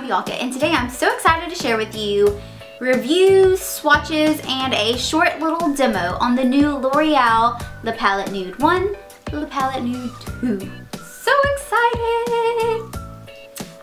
Bianca, and today I'm so excited to share with you reviews, swatches, and a short little demo on the new L'Oreal La Palette Nude 1, La Palette Nude 2. So excited!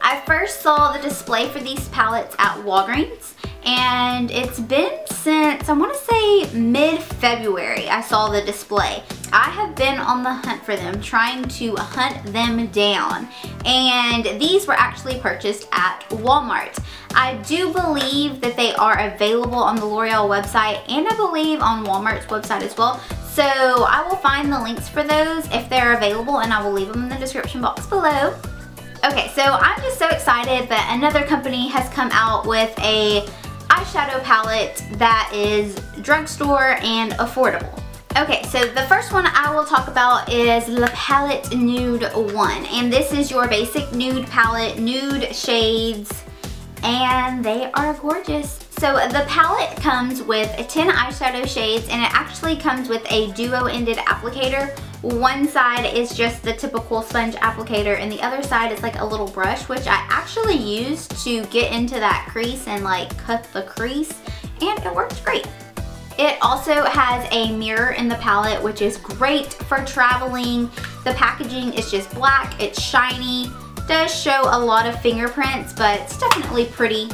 I first saw the display for these palettes at Walgreens, and it's been since, I want to say mid-February I saw the display. I have been on the hunt for them, trying to hunt them down, and these were actually purchased at Walmart. I do believe that they are available on the L'Oreal website, and I believe on Walmart's website as well. So I will find the links for those if they're available, and I will leave them in the description box below. Okay, so I'm just so excited that another company has come out with a eyeshadow palette that is drugstore and affordable. Okay, so the first one I will talk about is La Palette Nude 1, and this is your basic nude palette, nude shades, and they are gorgeous. So the palette comes with 10 eyeshadow shades, and it actually comes with a duo-ended applicator. One side is just the typical sponge applicator, and the other side is like a little brush, which I actually used to get into that crease and like cut the crease, and it worked great. It also has a mirror in the palette, which is great for traveling. The packaging is just black, it's shiny, does show a lot of fingerprints, but it's definitely pretty.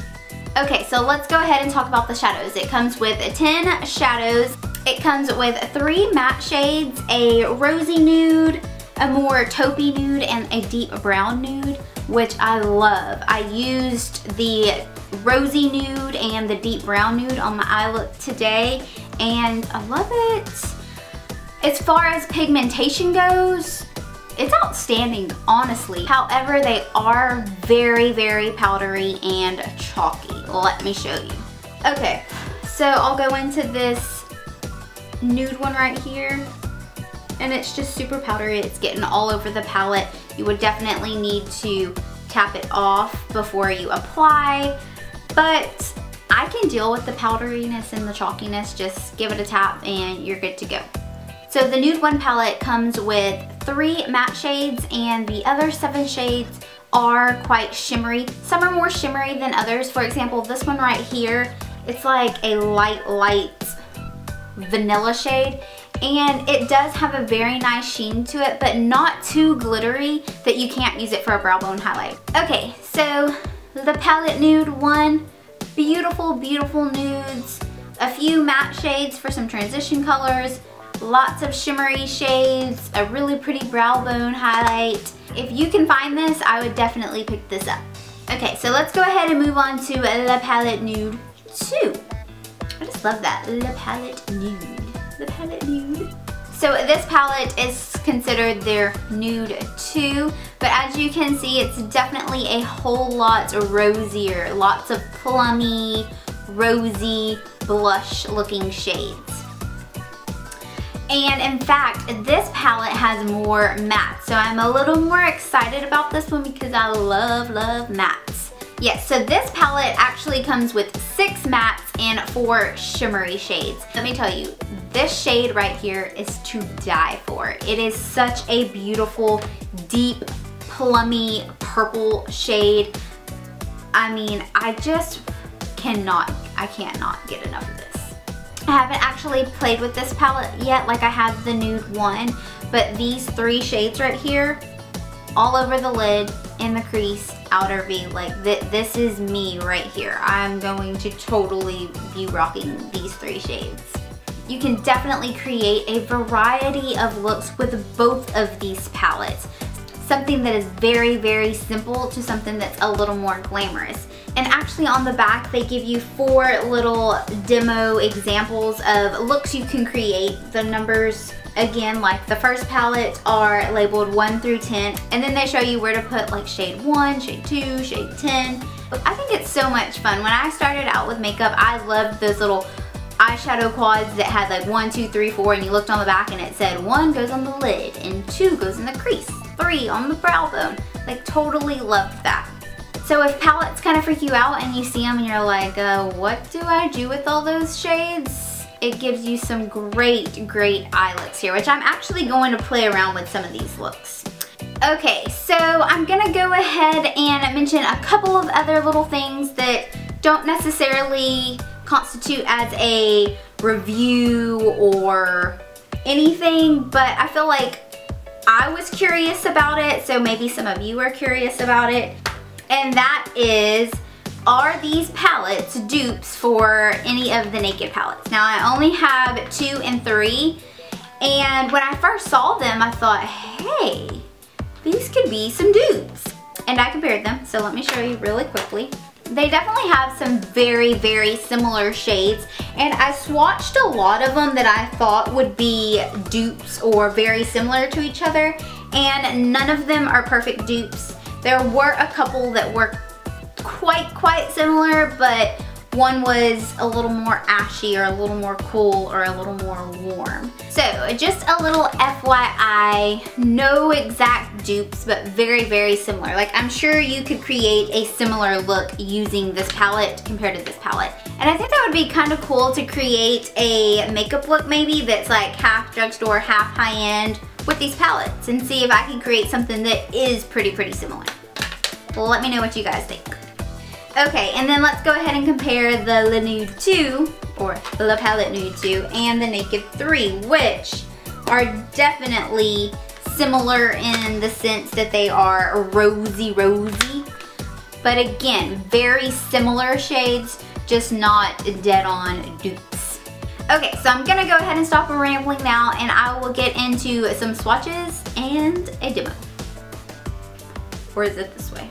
Okay, so let's go ahead and talk about the shadows. It comes with 10 shadows. It comes with 3 matte shades, a rosy nude, a more taupey nude, and a deep brown nude, which I love. I used the rosy nude and the deep brown nude on my eye look today, and I love it. As far as pigmentation goes, it's outstanding, honestly. However, they are very, very powdery and chalky. Let me show you. Okay, so I'll go into this nude one right here, and it's just super powdery. It's getting all over the palette. You would definitely need to tap it off before you apply, but I can deal with the powderiness and the chalkiness. Just give it a tap and you're good to go. So the Nude 1 palette comes with 3 matte shades, and the other 7 shades are quite shimmery. Some are more shimmery than others. For example, this one right here, it's like a light vanilla shade, and it does have a very nice sheen to it, but not too glittery that you can't use it for a brow bone highlight. Okay, so the Palette Nude 1, beautiful, beautiful nudes, a few matte shades for some transition colors, lots of shimmery shades, a really pretty brow bone highlight. If you can find this, I would definitely pick this up. Okay, so let's go ahead and move on to La Palette Nude 2. I just love that, La Palette Nude, La Palette Nude. So this palette is considered their Nude 2, but as you can see, it's definitely a whole lot rosier, lots of plummy, rosy, blush looking shades. And in fact, this palette has more mattes, so I'm a little more excited about this one because I love mattes. Yes, so this palette actually comes with 6 mattes and 4 shimmery shades. Let me tell you, this shade right here is to die for. It is such a beautiful, deep, plummy purple shade. I mean, I cannot get enough of this. I haven't actually played with this palette yet like I have the Nude 1, but these 3 shades right here, all over the lid, in the crease, outer V, like this is me right here. I'm going to totally be rocking these 3 shades. You can definitely create a variety of looks with both of these palettes. Something that is very, very simple to something that's a little more glamorous. And actually on the back, they give you 4 little demo examples of looks you can create. The numbers, again, like the first palette are labeled 1 through 10, and then they show you where to put like shade 1, shade 2, shade 10. I think it's so much fun. When I started out with makeup, I loved those little eyeshadow quads that had like 1, 2, 3, 4, and you looked on the back and it said 1 goes on the lid, and 2 goes in the crease, 3 on the brow bone. Like, totally loved that. So if palettes kind of freak you out and you see them and you're like, what do I do with all those shades? It gives you some great eye looks here, which I'm actually going to play around with some of these looks. Okay, so I'm gonna go ahead and mention a couple of other little things that don't necessarily constitute as a review or anything, but I feel like I was curious about it, so maybe some of you are curious about it. And that is, are these palettes dupes for any of the Naked palettes? Now I only have 2 and 3, and when I first saw them I thought, hey, these could be some dupes. And I compared them, so let me show you really quickly. They definitely have some very, very similar shades, and I swatched a lot of them that I thought would be dupes or very similar to each other, and none of them are perfect dupes. There were a couple that were quite similar, but one was a little more ashy or a little more cool or a little more warm. So just a little FYI, no exact dupes, but very, very similar. Like, I'm sure you could create a similar look using this palette compared to this palette. And I think that would be kind of cool to create a makeup look maybe that's like half drugstore, half high-end with these palettes, and see if I can create something that is pretty similar. Well, let me know what you guys think. Okay, and then let's go ahead and compare the La Nude 2, or La Palette Nude 2, and the Naked 3, which are definitely similar in the sense that they are rosy. But again, very similar shades, just not dead on dupes. Okay, so I'm gonna go ahead and stop rambling now, and I will get into some swatches and a demo. Or is it this way?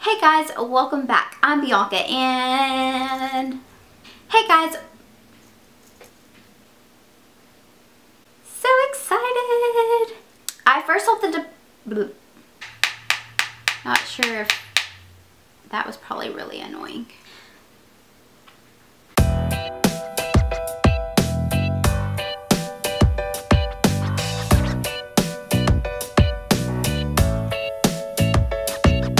Hey guys, welcome back. I'm Bianca and hey guys, so excited. I first saw the not sure if that was probably really annoying.